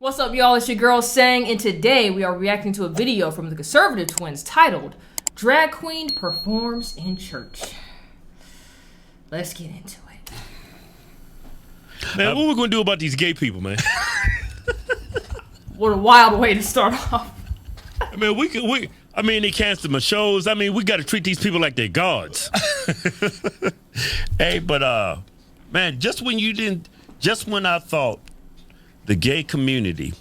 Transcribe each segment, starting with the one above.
What's up, y'all? It's your girl Sang, and today we are reacting to a video from the Conservative Twins titled Drag Queen Performs in Church. Let's get into it. Man, what we gonna do about these gay people, man? What a wild way to start off. I mean, they cancel my shows. I mean, we got to treat these people like they're gods. Hey, but man, just when I thought the gay community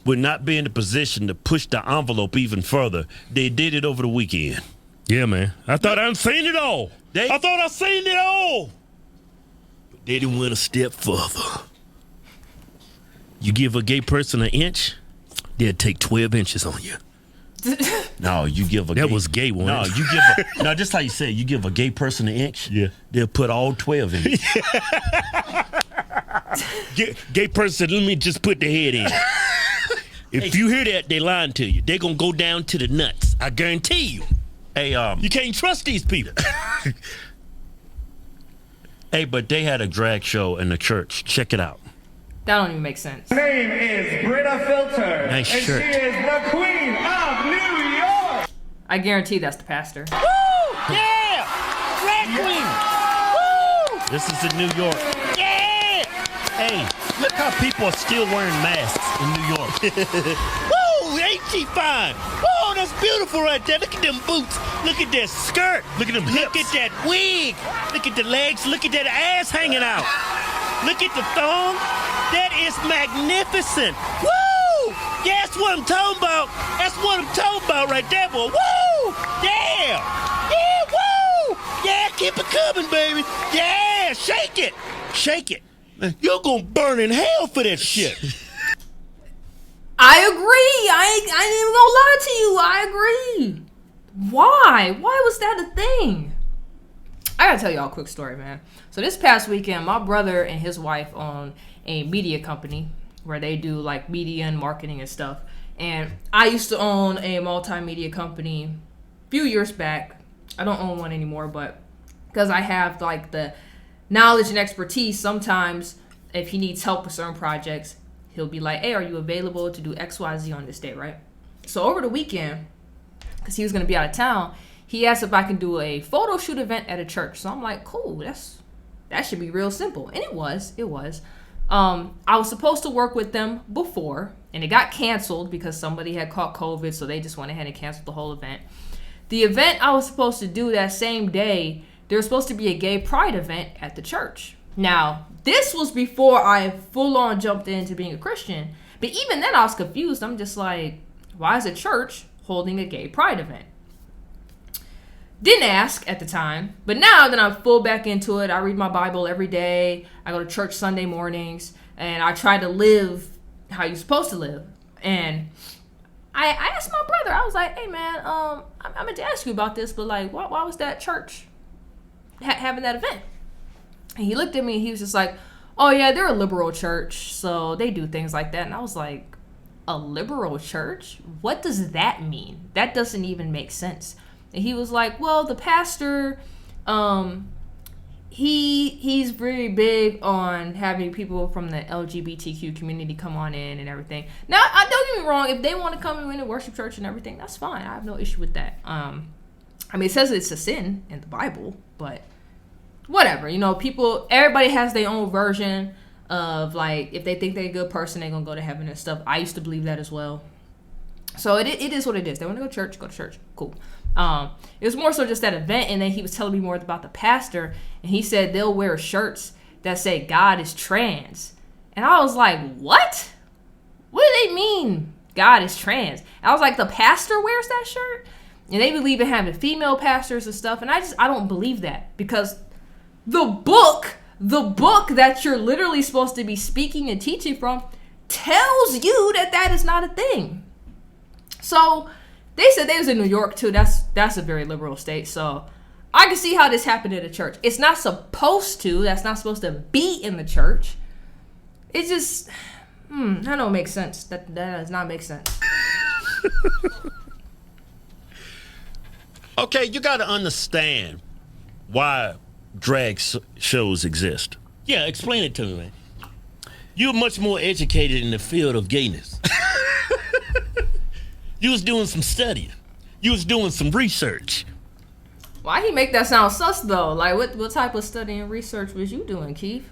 would not be in a position to push the envelope even further, they did it over the weekend. Yeah, man. I thought I'd seen it all. I thought I'd seen it all. But they didn't went a step further. You give a gay person an inch, they'll take 12 inches on you. No, you give a that was gay one. No, you give no, just how you said, you give a gay person an inch, yeah, they'll put all 12 in it. Gay person said, let me just put the head in. If you hear that, they lying to you. They're gonna go down to the nuts. I guarantee you. Hey, you can't trust these people. Hey, but they had a drag show in the church. Check it out. That don't even make sense. Her name is Britta Filter. Nice and shirt. she is the Queen of New York. I guarantee that's the pastor. Woo! Yeah! Drag queen! Woo! This is in New York. Yeah! Hey, look how people are still wearing masks in New York. Woo! Ain't she fine? Whoa, that's beautiful right there. Look at them boots. Look at that skirt. Look at them hips. Look at that wig. Look at the legs. Look at that ass hanging out. Look at the thong. That is magnificent. Woo! Yeah, that's what I'm talking about. That's what I'm talking about right there, boy. Woo! Yeah! Yeah, woo! Yeah, keep it coming, baby. Yeah, shake it. Shake it. You're gonna burn in hell for that shit. I agree. I ain't even gonna lie to you. I agree. Why? Why was that a thing? I gotta tell y'all a quick story, man. So this past weekend, my brother and his wife own a media company where they do like media and marketing and stuff. And I used to own a multimedia company a few years back. I don't own one anymore, but because I have like the knowledge and expertise, sometimes if he needs help with certain projects, he'll be like, hey, are you available to do XYZ on this day, right? So over the weekend, because he was going to be out of town, he asked if I can do a photo shoot event at a church. So I'm like, cool, that should be real simple. And it was. I was supposed to work with them before, and it got canceled because somebody had caught COVID, so they just went ahead and canceled the whole event. The event I was supposed to do that same day, there was supposed to be a gay pride event at the church. Now, this was before I full-on jumped into being a Christian. But even then, I was confused. I'm just like, why is a church holding a gay pride event? Didn't ask at the time, but now that I'm full back into it, I read my Bible every day. I go to church Sunday mornings, and I try to live how you're supposed to live. And I asked my brother, I was like, hey man, I meant to ask you about this, but like, why was that church having that event? And he looked at me and he was just like, oh yeah, they're a liberal church, so they do things like that. And I was like, a liberal church? What does that mean? That doesn't even make sense. And he was like, well, the pastor, he's very big on having people from the LGBTQ community come on in and everything. Now, don't get me wrong, if they want to come in and worship church and everything, that's fine. I have no issue with that. I mean, it says it's a sin in the Bible, but whatever. You know, everybody has their own version of, like, if they think they're a good person, they're going to go to heaven and stuff. I used to believe that as well. So it is what it is. They want to go to church. Cool. It was more so just that event, and then he was telling me more about the pastor, and he said they'll wear shirts that say God is trans. And I was like, what? What do they mean God is trans? And I was like, the pastor wears that shirt? And they believe in having female pastors and stuff, and I don't believe that, because the book that you're literally supposed to be speaking and teaching from tells you that is not a thing. So they said they was in New York too. That's a very liberal state. So I can see how this happened in a church. It's not supposed to. That's not supposed to be in the church. It just, that don't make sense. That does not make sense. Okay, you got to understand why drag shows exist. Yeah, explain it to me, man. You're much more educated in the field of gayness. You was doing some studying. You was doing some research. Why he make that sound sus though? Like what type of study and research was you doing, Keith?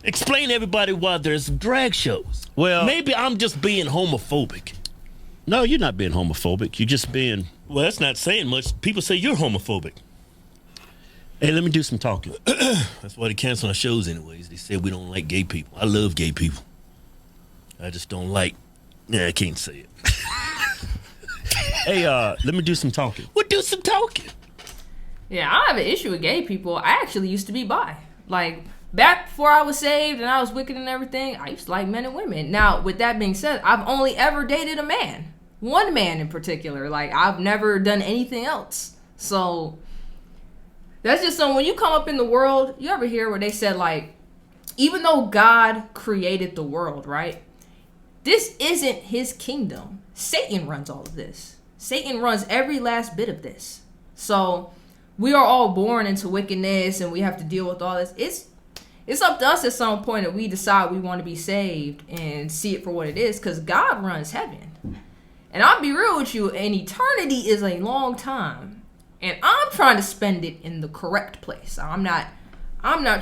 Explain to everybody why there's drag shows. Well, maybe I'm just being homophobic. No, you're not being homophobic. You're just being... Well, that's not saying much. People say you're homophobic. Hey, let me do some talking. That's why they cancel our shows anyways. They said we don't like gay people. I love gay people. I just don't like... Nah, I can't say it. Hey, let me do some talking. We'll do some talking. Yeah, I don't have an issue with gay people. I actually used to be bi. Like, back before I was saved and I was wicked and everything, I used to like men and women. Now, with that being said, I've only ever dated a man. One man in particular. Like, I've never done anything else. So, that's just something, when you come up in the world, you ever hear where they said, like, even though God created the world, right? This isn't his kingdom. Satan runs all of this. Satan runs every last bit of this. So, we are all born into wickedness and we have to deal with all this. It's up to us at some point that we decide we want to be saved and see it for what it is, because God runs heaven. And I'll be real with you, an eternity is a long time. And I'm trying to spend it in the correct place. I'm not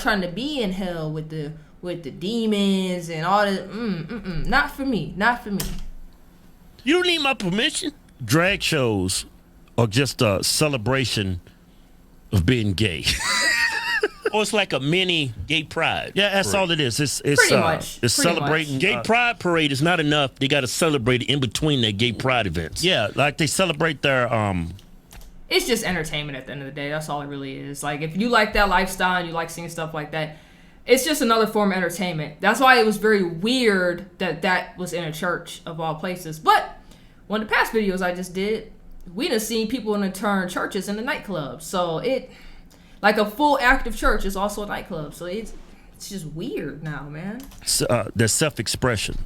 trying to be in hell with the demons and all that. Not for me. Not for me. You don't need my permission. Drag shows are just a celebration of being gay. Or it's like a mini gay pride. Yeah, that's all it is. It's Pretty much. It's Pretty celebrating. much. Gay pride parade is not enough. They got to celebrate it in between their gay pride events. Yeah, like they celebrate their It's just entertainment at the end of the day. That's all it really is. Like, if you like that lifestyle and you like seeing stuff like that, it's just another form of entertainment. That's why it was very weird that was in a church of all places. But one of the past videos I just did, we done seen people in turn churches into nightclubs. So like a full active church is also a nightclub. So it's just weird now, man. their self-expression.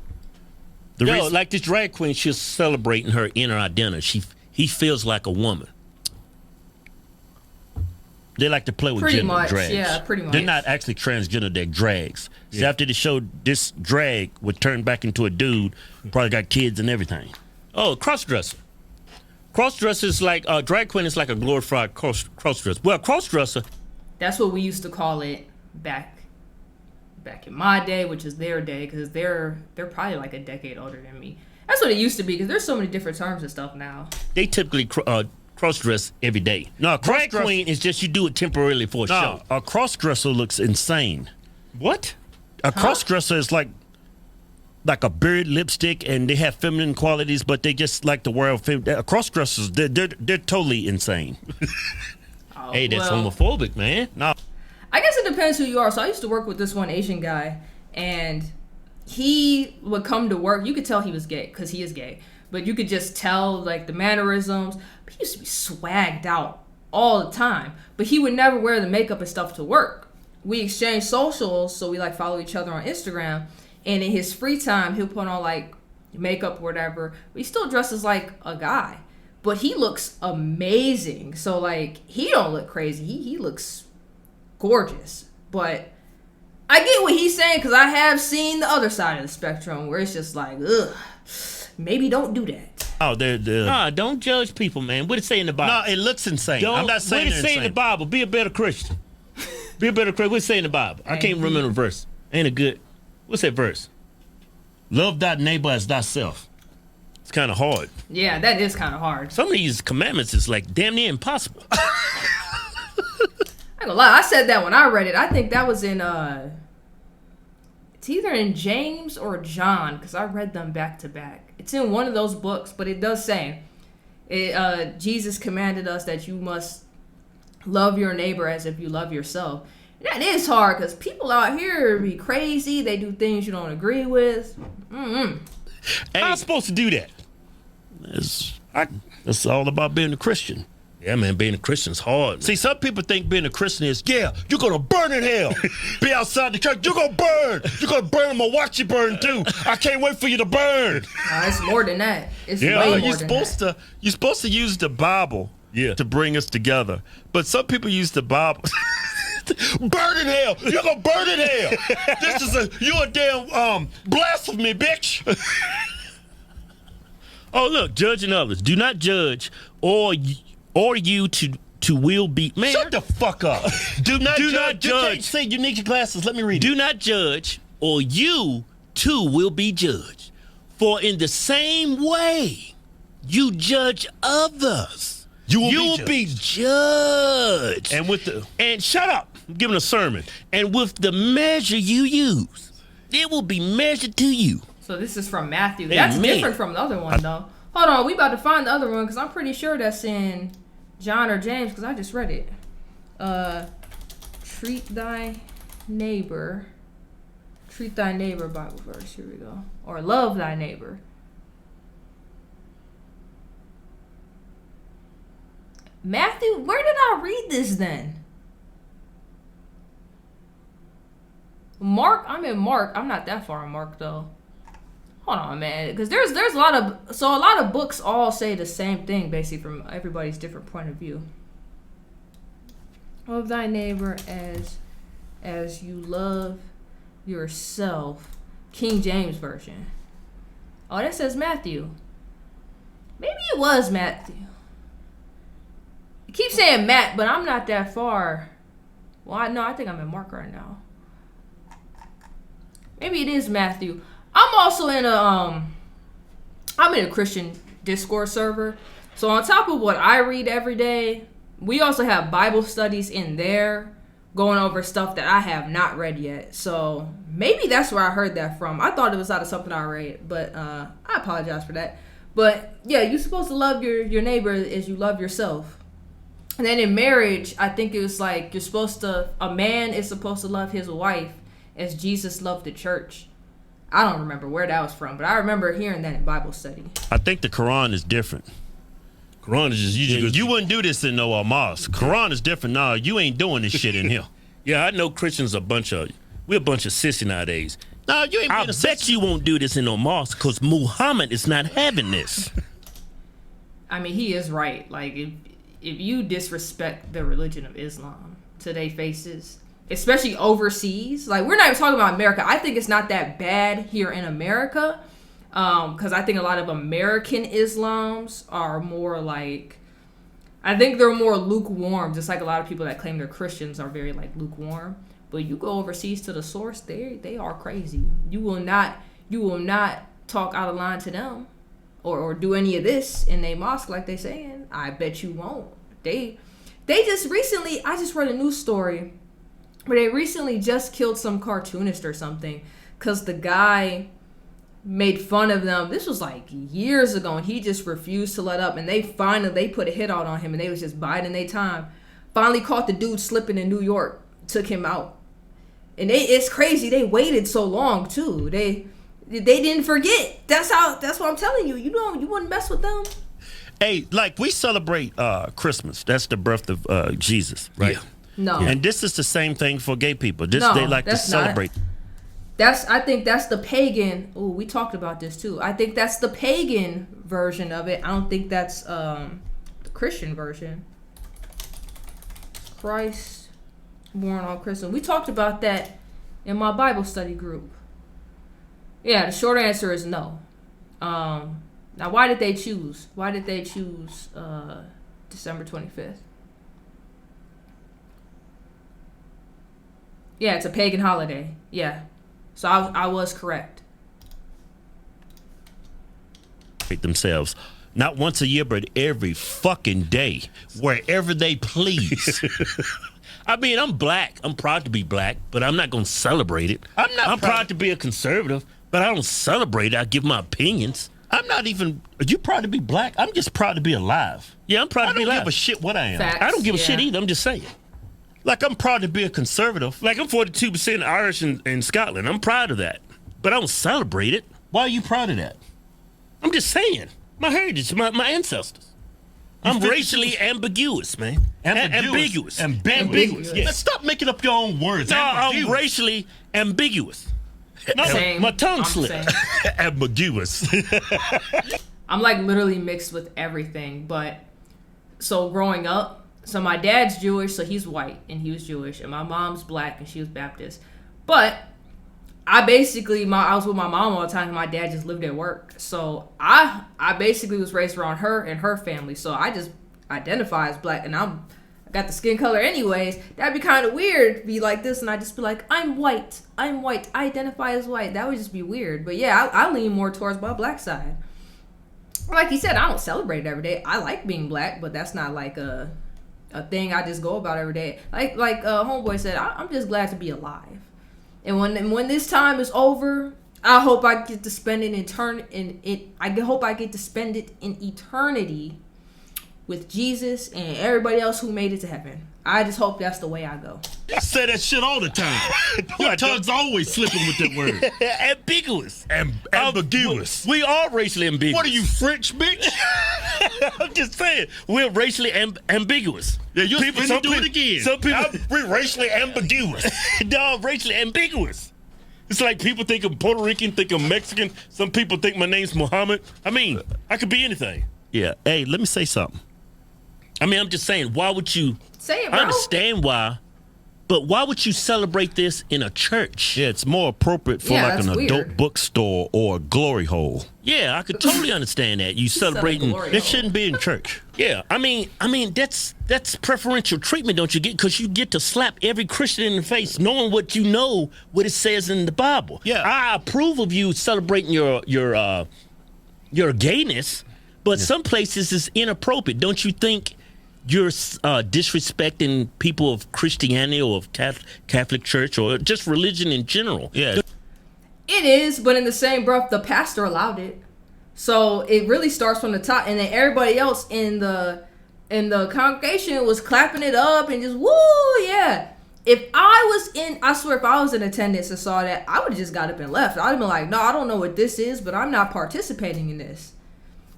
Like this drag queen, she's celebrating her inner identity. He feels like a woman. They like to play with Pretty gender much, drags. yeah, pretty much. They're not actually transgender, they're drags. So after the show, this drag would turn back into a dude, probably got kids and everything. Oh, crossdresser. Crossdresser is like drag queen is like a glorified crossdresser. Well, crossdresser. That's what we used to call it back in my day, which is their day, because they're probably like a decade older than me. That's what it used to be, because there's so many different terms and stuff now. They typically cross-dress every day. No, drag cross-dress- queen is just you do it temporarily for a show. A cross-dresser looks insane. What? A cross-dresser is like a beard, lipstick, and they have feminine qualities, but they just like to wear cross-dressers. They're totally insane. Hey, that's well, homophobic, man. No. I guess it depends who you are. So I used to work with this one Asian guy, and he would come to work. You could tell he was gay, because he is gay. But you could just tell, like, the mannerisms. But he used to be swagged out all the time. But he would never wear the makeup and stuff to work. We exchanged socials, so we, like, follow each other on Instagram. And in his free time, he'll put on, like, makeup or whatever. But he still dresses like a guy. But he looks amazing. So, like, he don't look crazy. He looks gorgeous. But I get what he's saying, because I have seen the other side of the spectrum where it's just like, ugh, maybe don't do that. Oh, they're Don't judge people, man. What it say in the Bible? no, it looks insane. I'm not saying what it they're say in the insane. Bible? Be a better Christian. Be a better Christian. What it say in the Bible? I can't remember the verse. Ain't it good? What's that verse? Love thy neighbor as thyself. It's kind of hard. Yeah, that is kind of hard. Some of these commandments is like damn near impossible. I ain't gonna lie, I said that when I read it. I think that was in, it's either in James or John, because I read them back to back. It's in one of those books, but it does say, Jesus commanded us that you must love your neighbor as if you love yourself. And that is hard, because people out here be crazy. They do things you don't agree with. How I'm supposed to do that? It's all about being a Christian. Yeah, man, being a Christian's hard. Man. See, some people think being a Christian is, you're going to burn in hell. Be outside the church, you're going to burn. You're going to burn, I'm going to watch you burn too. I can't wait for you to burn. It's more than that. It's way more You're than that. you're supposed to use the Bible to bring us together. But some people use the Bible Burn in hell. You're gonna burn in hell. You a damn blasphemy, bitch. Oh, look, judging others. Do not judge, or you to will be. Man, shut the fuck up. Do not judge. You can't say you need your glasses. Let me read it. Do not judge, or you too will be judged. For in the same way you judge others, you will be judged. And shut up. I'm giving a sermon. And with the measure you use, it will be measured to you. So this is from Matthew. That's different from the other one, though. Hold on, we about to find the other one because I'm pretty sure that's in John or James because I just read it. Treat thy neighbor Bible verse. Here we go. Or love thy neighbor. Matthew, where did I read this then? Mark, I'm in Mark. I'm not that far in Mark though. Hold on, man, because there's a lot of books all say the same thing basically from everybody's different point of view. Love thy neighbor as you love yourself. King James version. Oh, that says Matthew. Maybe it was Matthew. I keep saying Matt, but I'm not that far. Well, I think I'm in Mark right now. Maybe it is Matthew. I'm also in I'm in a Christian Discord server. So on top of what I read every day, we also have Bible studies in there going over stuff that I have not read yet. So maybe that's where I heard that from. I thought it was out of something I read, but I apologize for that. But yeah, you're supposed to love your neighbor as you love yourself. And then in marriage, I think it was like a man is supposed to love his wife as Jesus loved the church. I don't remember where that was from, but I remember hearing that in Bible study. I think the Quran is different. Quran is just you wouldn't do this in no mosque. Quran is different. Nah, you ain't doing this shit in here. Yeah, I know Christians we're a bunch of sissy nowadays. No, you ain't. I bet you won't do this in no mosque because Muhammad is not having this. I mean, he is right. Like if you disrespect the religion of Islam to their faces, especially overseas, like we're not even talking about America. I think it's not that bad here in America, because I think a lot of American Islams are more like, I think they're more lukewarm, just like a lot of people that claim they're Christians are very like lukewarm. But you go overseas to the source, they are crazy. You will not talk out of line to them or do any of this in a mosque like they saying. I bet you won't. They just recently, I just read a news story where they recently just killed some cartoonist or something because the guy made fun of them. This was like years ago, and he just refused to let up. And they put a hit out on him, and they was just biding their time. Finally caught the dude slipping in New York, took him out. And it's crazy. They waited so long too. They didn't forget. That's what I'm telling you. You wouldn't mess with them. Hey, like we celebrate Christmas. That's the birth of Jesus, right? Yeah. No. And this is the same thing for gay people. They like to celebrate. I think that's the pagan. Oh, we talked about this too. I think that's the pagan version of it. I don't think that's the Christian version. Christ born on Christmas. We talked about that in my Bible study group. Yeah, the short answer is no. Now, why did they choose? December 25th? Yeah, it's a pagan holiday. Yeah. So I was correct. Themselves, not once a year, but every fucking day, wherever they please. I mean, I'm black. I'm proud to be black, but I'm not going to celebrate it. I'm proud to be a conservative, but I don't celebrate it. I give my opinions. I'm not even. Are you proud to be black? I'm just proud to be alive. Yeah, I'm proud to be alive. I don't give a shit what I am. Facts, I don't give a shit either. I'm just saying. Like, I'm proud to be a conservative. Like, I'm 42% Irish in Scotland. I'm proud of that. But I don't celebrate it. Why are you proud of that? I'm just saying. My heritage, my ancestors. I'm racially ambiguous, man. Ambiguous. Ambiguous. Yes. Let's stop making up your own words. No, I'm racially ambiguous. No, same. My tongue slipped. Ambiguous. I'm like literally mixed with everything. But so growing up, So my dad's Jewish, so he's white and he was Jewish, and my mom's black and she was Baptist. But I was with my mom all the time and my dad just lived at work. So I basically was raised around her and her family. So I just identify as black, and I got the skin color anyways. That'd be kind of weird, be like this, and I just be like, I'm white, I identify as white. That would just be weird. But yeah, I lean more towards my black side. Like he said, I don't celebrate it every day. I like being black, but that's not like a thing I just go about every day. Like homeboy said, I'm just glad to be alive. And when this time is over, I hope I get to spend it hope I get to spend it in eternity with Jesus and everybody else who made it to heaven. I just hope that's the way I go. I say that shit all the time. Your tongue's always slipping with that word. Ambiguous. Ambiguous. We are racially ambiguous. What are you, French, bitch? I'm just saying, we're racially ambiguous. Yeah, you're people do it again. Some people, we're racially ambiguous. No, racially ambiguous. It's like people think I'm Puerto Rican, think I'm Mexican. Some people think my name's Muhammad. I mean, I could be anything. Yeah. Hey, let me say something. I mean, I'm just saying, why would you... Say it, bro. I understand why, but why would you celebrate this in a church? Yeah, it's more appropriate for like an adult bookstore or a glory hole. Yeah, I could totally understand that. You celebrating... It shouldn't be in church. Yeah, I mean, that's preferential treatment, don't you get? Because you get to slap every Christian in the face knowing what you know, what it says in the Bible. Yeah. I approve of you celebrating your gayness, but some places it's inappropriate. Don't you think you're disrespecting people of Christianity or of Catholic Church or just religion in general? Yeah. It is, but in the same breath, the pastor allowed it. So it really starts from the top, and then everybody else in the congregation was clapping it up and just, woo, yeah. If I was in attendance and saw that, I would have just got up and left. I'd have been like, no, I don't know what this is, but I'm not participating in this.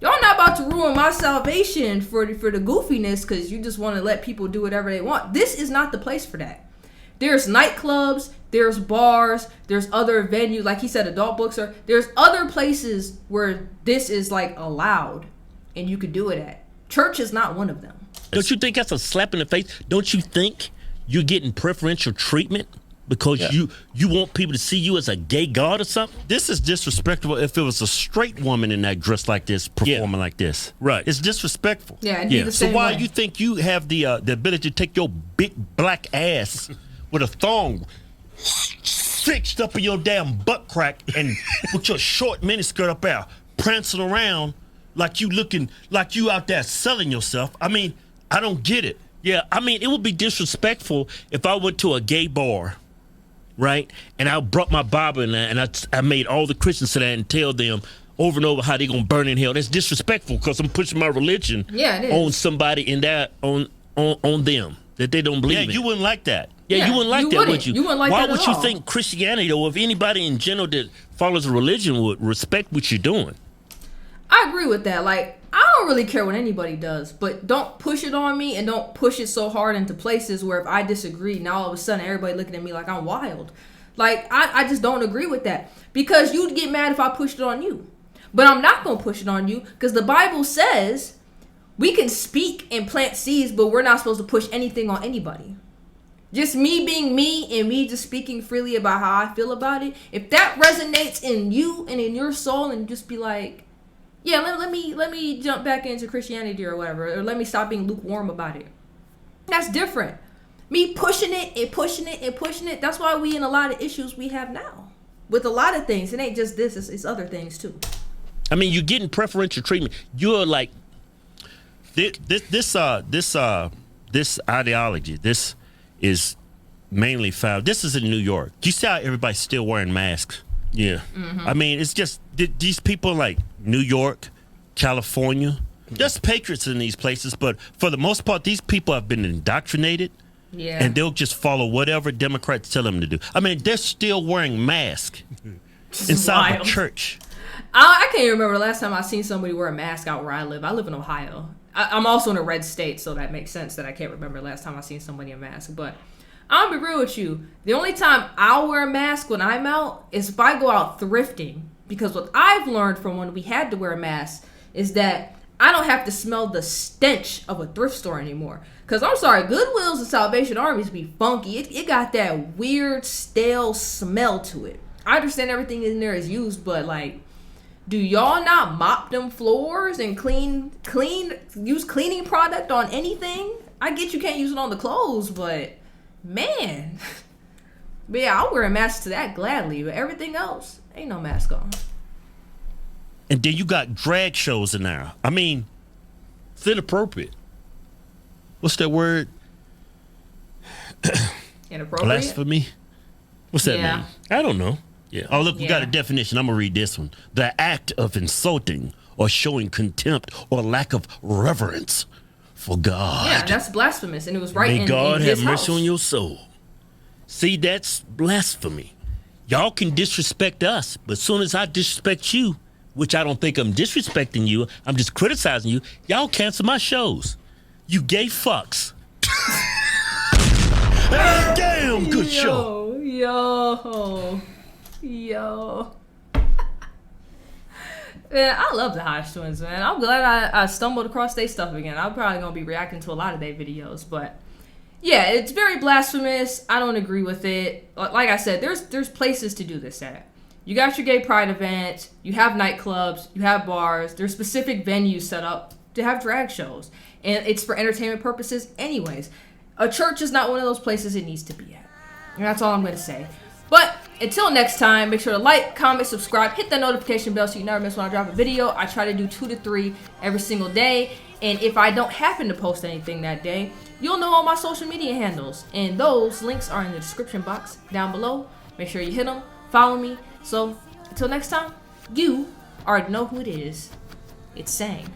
Y'all not about to ruin my salvation for the goofiness because you just want to let people do whatever they want. This is not the place for that. There's nightclubs, there's bars, there's other venues, like he said, adult bookstore. There's other places where this is like allowed and you could do it at. Church is not one of them. Don't you think that's a slap in the face? Don't you think you're getting preferential treatment because you want people to see you as a gay god or something? This is disrespectful if it was a straight woman in that dress like this performing like this. Right. It's disrespectful. Yeah. So why you think you have the ability to take your big black ass with a thong fixed up in your damn butt crack and with your short miniskirt up there prancing around like you looking like you out there selling yourself? I mean, I don't get it. Yeah, I mean, it would be disrespectful if I went to a gay bar, right? And I brought my Bible in there and I made all the Christians sit there and tell them over and over how they gonna burn in hell. That's disrespectful because I'm pushing my religion on somebody in that on them that they don't believe in. Yeah, you wouldn't like that. Yeah, you wouldn't like that, would you? You wouldn't like Why that would at you all. think Christianity or if anybody in general that follows a religion would respect what you're doing? I agree with that. Like, I don't really care what anybody does, but don't push it on me and don't push it so hard into places where if I disagree, now all of a sudden everybody looking at me like I'm wild. Like, I just don't agree with that because you'd get mad if I pushed it on you. But I'm not going to push it on you because the Bible says we can speak and plant seeds, but we're not supposed to push anything on anybody. Just me being me and me just speaking freely about how I feel about it. If that resonates in you and in your soul and just be like, yeah, let me jump back into Christianity or whatever, or let me stop being lukewarm about it. That's different. Me pushing it and pushing it and pushing it. That's why we in a lot of issues we have now. With a lot of things. It ain't just this, it's other things too. I mean, you're getting preferential treatment. You're like this ideology. This is mainly found. This is in New York. You see how everybody's still wearing masks? Yeah. Mm-hmm. I mean, it's just these people like New York, California. There's patriots in these places, but for the most part, these people have been indoctrinated. Yeah. And they'll just follow whatever Democrats tell them to do. I mean, they're still wearing masks inside the church. I can't even remember the last time I seen somebody wear a mask out where I live. I live in Ohio. I'm also in a red state, so that makes sense that I can't remember the last time I seen somebody in a mask. But I'm gonna be real with you. The only time I'll wear a mask when I'm out is if I go out thrifting. Because what I've learned from when we had to wear a mask is that I don't have to smell the stench of a thrift store anymore. Because I'm sorry, Goodwills and Salvation Armies be funky. It got that weird, stale smell to it. I understand everything in there is used, but like, do y'all not mop them floors and use cleaning product on anything? I get you can't use it on the clothes, but man. But yeah, I'll wear a mask to that gladly, but everything else, ain't no mask on. And then you got drag shows in there. I mean, it's inappropriate. What's that word? Inappropriate? Blasphemy? What's that mean? I don't know. Yeah. Oh, look, we got a definition. I'm going to read this one. The act of insulting or showing contempt or lack of reverence for God. Yeah, that's blasphemous, and it was right May in God his have mercy house. on your soul. See, that's blasphemy. Y'all can disrespect us, but as soon as I disrespect you, which I don't think I'm disrespecting you, I'm just criticizing you, y'all cancel my shows. You gay fucks. Hey, damn good show. Yo. Man, I love the Hodge Twins, man. I'm glad I stumbled across their stuff again. I'm probably going to be reacting to a lot of their videos, but yeah, it's very blasphemous. I don't agree with it. Like I said, there's places to do this at. You got your gay pride event, you have nightclubs, you have bars, there's specific venues set up to have drag shows. And it's for entertainment purposes anyways. A church is not one of those places it needs to be at. And that's all I'm going to say. But until next time, make sure to like, comment, subscribe, hit that notification bell so you never miss when I drop a video. I try to do 2 to 3 every single day. And if I don't happen to post anything that day, you'll know all my social media handles. And those links are in the description box down below. Make sure you hit them, follow me. So until next time, you already know who it is. It's Sang.